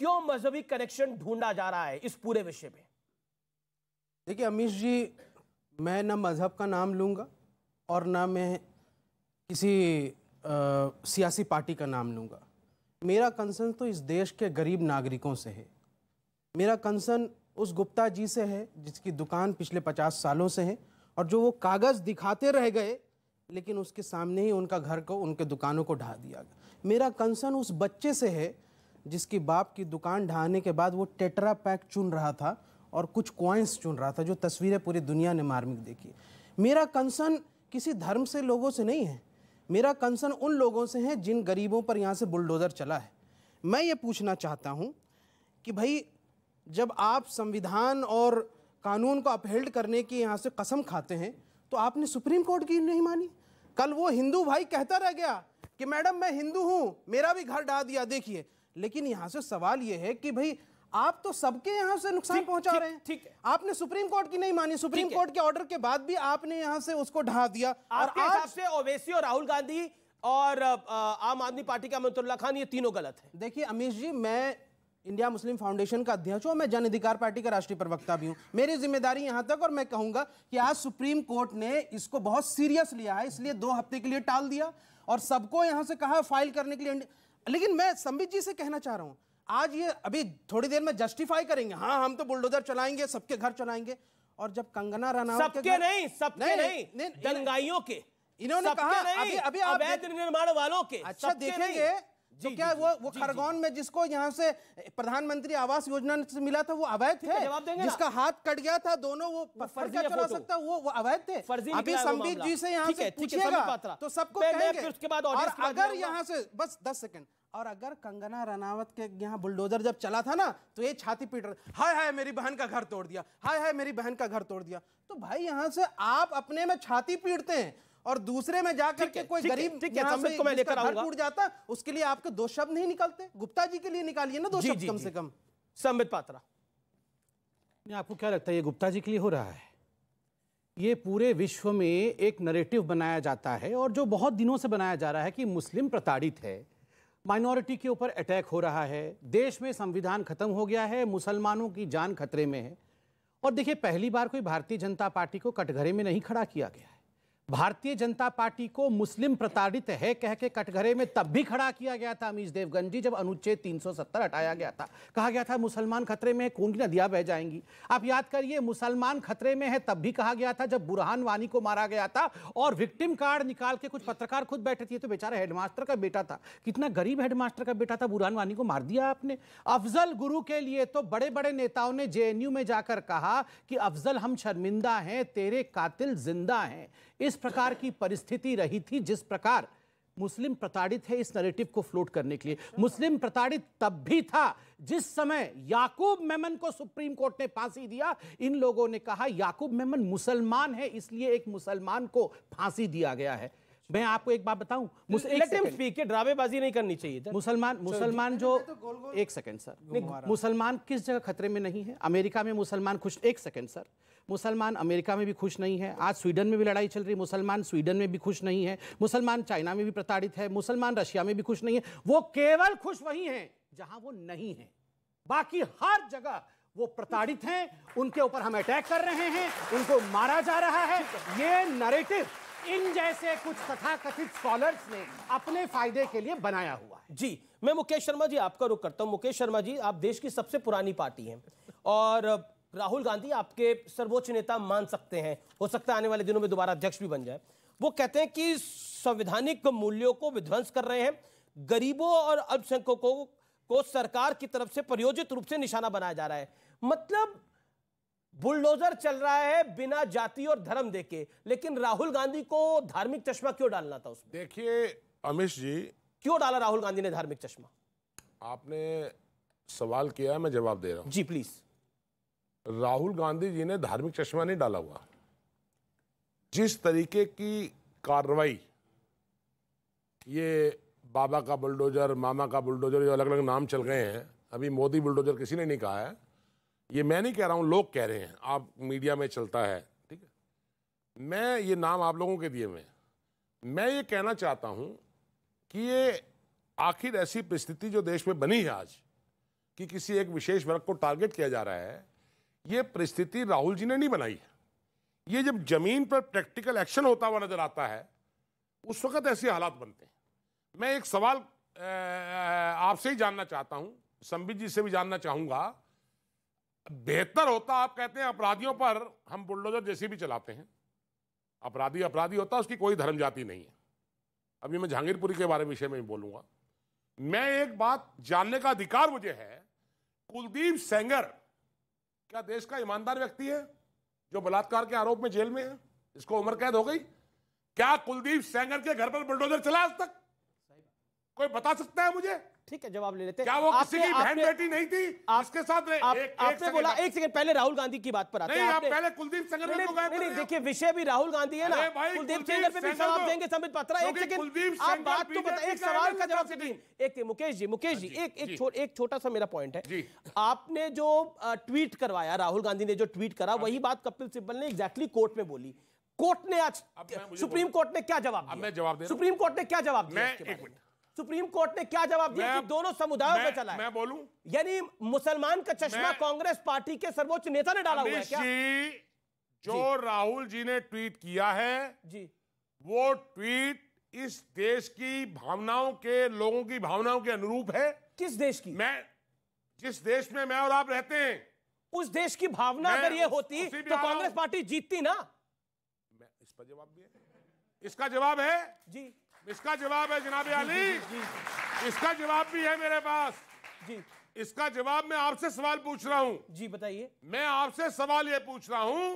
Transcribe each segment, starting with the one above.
क्यों मजहबी कनेक्शन ढूंढा जा रहा है इस पूरे विषय में? देखिए अमीश जी, मैं ना मजहब का नाम लूंगा और ना मैं किसी सियासी पार्टी का नाम लूंगा। मेरा कंसर्न तो इस देश के गरीब नागरिकों से है। मेरा कंसर्न उस गुप्ता जी से है जिसकी दुकान पिछले 50 सालों से है और जो वो कागज़ दिखाते रह गए लेकिन उसके सामने ही उनका घर को, उनके दुकानों को ढा दिया गया। मेरा कंसर्न उस बच्चे से है जिसकी बाप की दुकान ढहाने के बाद वो टेट्रा पैक चुन रहा था और कुछ कॉइन्स चुन रहा था, जो तस्वीरें पूरी दुनिया ने मार्मिक देखी। मेरा कंसर्न किसी धर्म से लोगों से नहीं है, मेरा कंसर्न उन लोगों से है जिन गरीबों पर यहाँ से बुलडोज़र चला है। मैं ये पूछना चाहता हूँ कि भाई, जब आप संविधान और कानून को अपहेल्ड करने की यहाँ से कसम खाते हैं तो आपने सुप्रीम कोर्ट की नहीं मानी। कल वो हिंदू भाई कहता रह गया कि मैडम मैं हिंदू हूँ, मेरा भी घर ढा दिया, देखिए। लेकिन यहाँ से सवाल ये है कि भाई आप तो सबके यहाँ से नुकसान पहुंचा रहे हैं। ठीक है, आपने सुप्रीम कोर्ट की नहीं मानी, सुप्रीम कोर्ट के ऑर्डर के बाद भी आपने यहाँ से उसको ढा दिया। और आज से ओवैसी और राहुल गांधी और आम आदमी पार्टी का अमरुल्लाह खान, ये तीनों गलत है। देखिए अमीश जी, मैं इंडिया मुस्लिम फाउंडेशन का अध्यक्ष हूं, मैं जन अधिकार पार्टी का राष्ट्रीय प्रवक्ता भी हूं। मेरी जिम्मेदारी यहां तक, और मैं कहूंगा कि आज सुप्रीम कोर्ट ने इसको बहुत सीरियस लिया है, इसलिए 2 हफ्ते के लिए टाल दिया और सबको यहां से कहा फाइल करने के लिए। लेकिन मैं संबित जी से कहना चाह रहा हूं, आज ये अभी थोड़ी देर में जस्टिफाई करेंगे, हाँ हम तो बुलडोजर चलाएंगे, सबके घर चलाएंगे। और जब कंगना रनावत सबके नहीं, दंगाइयों के, इन्होंने कहा अभी अवैध निर्माण वालों के। अच्छा देखेंगे तो क्या वो खरगोन में जिसको यहाँ से प्रधानमंत्री आवास योजना से मिला था वो अवैध थे? जिसका हाथ कट गया था दोनों, वो पत्थर क्या चला सकता, वो अवैध थे? अभी संबित जी से यहाँ से पूछिएगा तो सबको कहेंगे। और अगर यहाँ से बस 10 सेकंड, और अगर कंगना रनावत के यहाँ बुलडोजर जब चला था ना तो ये छाती पीट रहा, हाय हाय मेरी बहन का घर तोड़ दिया, हाय हाय मेरी बहन का घर तोड़ दिया। तो भाई यहाँ से आप अपने में छाती पीटते हैं और दूसरे में जाकर के कोई गरीब को मैं लेकर आऊंगा, टूट जाता, उसके लिए आपके 2 शब्द नहीं निकलते? गुप्ता जी के लिए निकालिए ना 2 शब्द कम से कम। संबित पात्रा, आपको क्या लगता है ये गुप्ता जी के लिए हो रहा है? ये पूरे विश्व में एक नैरेटिव बनाया जाता है और जो बहुत दिनों से बनाया जा रहा है कि मुस्लिम प्रताड़ित है, माइनॉरिटी के ऊपर अटैक हो रहा है, देश में संविधान खत्म हो गया है, मुसलमानों की जान खतरे में है। और देखिए, पहली बार कोई भारतीय जनता पार्टी को कटघरे में नहीं खड़ा किया गया है। भारतीय जनता पार्टी को मुस्लिम प्रताड़ित है कह के कटघरे में तब भी खड़ा किया गया था अमीश देवगन जी, जब अनुच्छेद 370 हटाया गया था। कहा गया था मुसलमान खतरे में है, खून की नदियां बह जाएंगी। आप याद करिए, मुसलमान खतरे में है तब भी कहा गया था जब बुरहान वानी को मारा गया था और विक्टिम कार्ड निकाल के कुछ पत्रकार खुद बैठे थे। तो बेचारा हेडमास्टर का बेटा था, कितना गरीब हेडमास्टर का बेटा था, बुरहान वानी को मार दिया आपने। अफजल गुरु के लिए तो बड़े बड़े नेताओं ने जेएनयू में जाकर कहा कि अफजल हम शर्मिंदा हैं, तेरे कातिल जिंदा हैं। इस प्रकार की परिस्थिति रही थी जिस प्रकार मुस्लिम प्रताड़ित है, इस नैरेटिव को फ्लोट करने के लिए। मुस्लिम प्रताड़ित तब भी था जिस समय याकूब मेमन को सुप्रीम कोर्ट ने फांसी दिया। इन लोगों ने कहा याकूब मेमन मुसलमान है, इसलिए एक मुसलमान को फांसी दिया गया है। मैं आपको एक बात बताऊं, ड्रामेबाजी नहीं करनी चाहिए। मुसलमान जो एक सेकंड सर, मुसलमान किस जगह खतरे में नहीं है? अमेरिका में मुसलमान खुश, एक सेकंड सर, मुसलमान अमेरिका में भी खुश नहीं है। आज स्वीडन में भी लड़ाई चल रही, मुसलमान स्वीडन में भी खुश नहीं है। मुसलमान चाइना में भी प्रताड़ित है, मुसलमान रशिया में भी खुश नहीं है। वो केवल खुश वही हैं जहां वो नहीं है, बाकी हर जगह वो प्रताड़ित हैं। उनके ऊपर हम अटैक कर रहे हैं, उनको मारा जा रहा है। ये नैरेटिव इन जैसे कुछ तथाकथित स्कॉलर्स ने अपने फायदे के लिए बनाया हुआ है। जी, मैं मुकेश शर्मा जी आपका रुख करता हूं। मुकेश शर्मा जी, आप देश की सबसे पुरानी पार्टी हैं और राहुल गांधी आपके सर्वोच्च नेता मान सकते हैं, हो सकता है आने वाले दिनों में दोबारा अध्यक्ष भी बन जाए। वो कहते हैं कि संवैधानिक मूल्यों को विध्वंस कर रहे हैं, गरीबों और अल्पसंख्यकों को सरकार की तरफ से प्रायोजित रूप से निशाना बनाया जा रहा है। मतलब बुलडोजर चल रहा है बिना जाति और धर्म देके, लेकिन राहुल गांधी को धार्मिक चश्मा क्यों डालना था उसमें? देखिए अमीश जी, क्यों डाला राहुल गांधी ने धार्मिक चश्मा? आपने सवाल किया है, मैं जवाब दे रहा हूं। जी प्लीज। राहुल गांधी जी ने धार्मिक चश्मा नहीं डाला हुआ। जिस तरीके की कार्रवाई, ये बाबा का बुलडोजर, मामा का बुलडोजर, ये अलग अलग नाम चल गए हैं। अभी मोदी बुलडोजर किसी ने नहीं कहा है, ये मैं नहीं कह रहा हूं, लोग कह रहे हैं, आप मीडिया में चलता है, ठीक है। मैं ये नाम आप लोगों के दिए हुए हैं। मैं ये कहना चाहता हूं कि ये आखिर ऐसी परिस्थिति जो देश में बनी है आज, कि किसी एक विशेष वर्ग को टारगेट किया जा रहा है, ये परिस्थिति राहुल जी ने नहीं बनाई है। ये जब जमीन पर प्रैक्टिकल एक्शन होता हुआ नजर आता है, उस वक्त ऐसे हालात बनते हैं। मैं एक सवाल आपसे ही जानना चाहता हूं, संबित जी से भी जानना चाहूंगा। बेहतर होता, आप कहते हैं अपराधियों पर हम बुलडोजर जैसे भी चलाते हैं, अपराधी अपराधी होता है, उसकी कोई धर्म जाति नहीं है। अभी मैं जहांगीरपुरी के बारे में विषय में बोलूंगा। मैं एक बात जानने का अधिकार मुझे है, कुलदीप सेंगर क्या देश का ईमानदार व्यक्ति है जो बलात्कार के आरोप में जेल में है, इसको उम्र कैद हो गई? क्या कुलदीप सेंगर के घर पर बुलडोजर चला आज तक? कोई बता सकता है मुझे? ठीक है, जवाब ले लेते हैं। क्या वो किसी की बहन बेटी नहीं थी इसके साथ? आपने बोला, एक सेकंड पहले राहुल गांधी की बात पर आते हैं। नहीं, आप पहले कुलदीप सेंगर को गायब नहीं, देखिए विषय भी राहुल गांधी है ना, कुलदीप सेंगर पे भी जवाब देंगे संबित पात्रा। एक सेकंड, आप बात तो बताइए, एक सवाल का जवाब दीजिए। एक मुकेश जी एक छोटा सा मेरा पॉइंट है। आपने जो ट्वीट करवाया, राहुल गांधी ने जो ट्वीट करा, वही बात कपिल सिब्बल ने एग्जैक्टली कोर्ट में बोली। कोर्ट ने आज, सुप्रीम कोर्ट ने क्या जवाब दिया? मैं जवाब दे, सुप्रीम कोर्ट ने क्या जवाब दिया? एक मिनट, सुप्रीम कोर्ट ने क्या जवाब दिया कि दोनों समुदायों में चला है? मैं बोलूं, यानी मुसलमान का चश्मा कांग्रेस पार्टी के सर्वोच्च नेता ने डाला हुआ है क्या? जो राहुल जी ने ट्वीट किया है जी, वो ट्वीट इस देश की भावनाओं के, लोगों की भावनाओं के अनुरूप है। किस देश की? मैं जिस देश में मैं और आप रहते हैं, उस देश की भावना अगर ये होती तो कांग्रेस पार्टी जीतती ना। मैं इस पर जवाब दिया, इसका जवाब है जी, इसका जवाब है जनाब अली, इसका जवाब भी है मेरे पास जी। इसका जवाब मैं आपसे सवाल पूछ रहा हूं जी, बताइए। मैं आपसे सवाल ये पूछ रहा हूं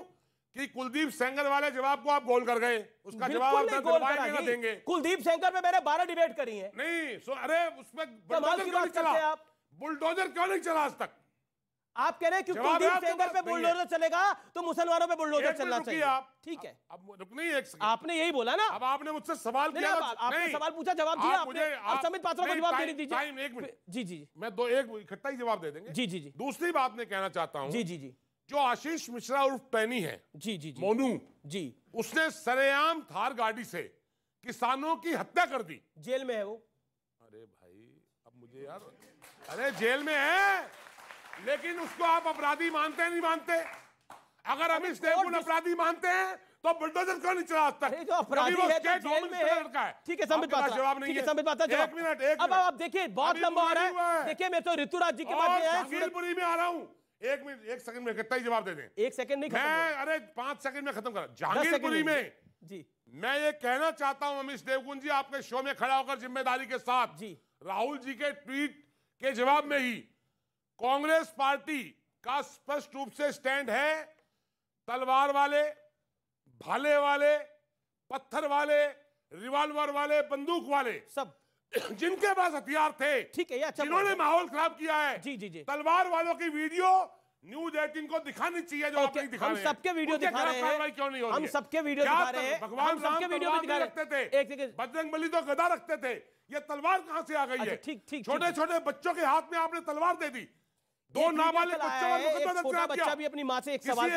कि कुलदीप सेंगर वाले जवाब को आप गोल कर गए, उसका जवाब आप दिलवाएंगे देंगे? कुलदीप सेंगर पे मैंने 12 डिबेट करी है। नहीं, अरे उसमें बुलडोजर क्यों नहीं चला? बुलडोजर क्यों नहीं चला आज तक? आप कह रहे हैं कि कुलदीप सेंगर पे बुलडोजर चलेगा तो मुसलमानों पे बुलडोजर चलना चाहिए। ठीक है, अब रुकनी एक सेकंड, आपने यही बोला ना। अब आपने मुझसे सवाल किया, आपने सवाल पूछा, जवाब दिया आपने। अब संबित पात्रा को जवाब देने दीजिए। एक मिनट, जी, मैं दो एक इकट्ठा ही जवाब दे देंगे। जी, दूसरी बात मैं कहना चाहता हूं, जी, जो आशीष मिश्रा उर्फ पैनी है, जी, मोनू जी, उसने सरेआम थार गाड़ी से किसानों की हत्या कर दी। जेल में है वो। अरे भाई, अब मुझे यार, अरे जेल में है, लेकिन उसको आप अपराधी मानते हैं नहीं मानते? अगर अमित देवगुण अपराधी मानते हैं तो बुलडोजर क्यों नहीं चला आज तक? जो अपराधी है तो जेल में है। ठीक है संबित पात्रा, जवाब नहीं है। संबित पात्रा, एक मिनट, अब आप देखिए बहुत लंबा हो रहा है। देखिए मैं तो ऋतुराज जी के बाद जहांगीरपुरी में आ रहा हूं। एक मिनट, एक सेकंड में कितना ही जवाब दे दें? एक सेकंड नहीं, मैं अरे 5 सेकंड में खत्म कर। जहांगीरपुरी में जी, मैं ये कहना चाहता हूं अमित देवगुण जी, आपके शो में खड़ा होकर जिम्मेदारी के साथ जी, राहुल जी के ट्वीट के जवाब में ही कांग्रेस पार्टी का स्पष्ट रूप से स्टैंड है। तलवार वाले, भाले वाले, पत्थर वाले, रिवॉल्वर वाले, बंदूक वाले, सब जिनके पास हथियार थे, ठीक है, जिन्होंने माहौल खराब किया है, जी, तलवार वालों की वीडियो न्यूज 18 को दिखानी चाहिए। जो आप नहीं दिखा रहे हैं, हम सबके वीडियो दिखा रहे हैं, क्यों नहीं हो रही? हम सबके वीडियो दिखा रहे हैं, भगवान सबके वीडियो दिखा रखते थे, बजरंग बली तो गदा रखते थे, ये तलवार कहां से आ गई है? ठीक, छोटे छोटे बच्चों के हाथ में आपने तलवार दे दी। 2 नाबालिग बच्चों पर मुकदमा दर्ज किया। बच्चा भी अपनी मां से एक सवाल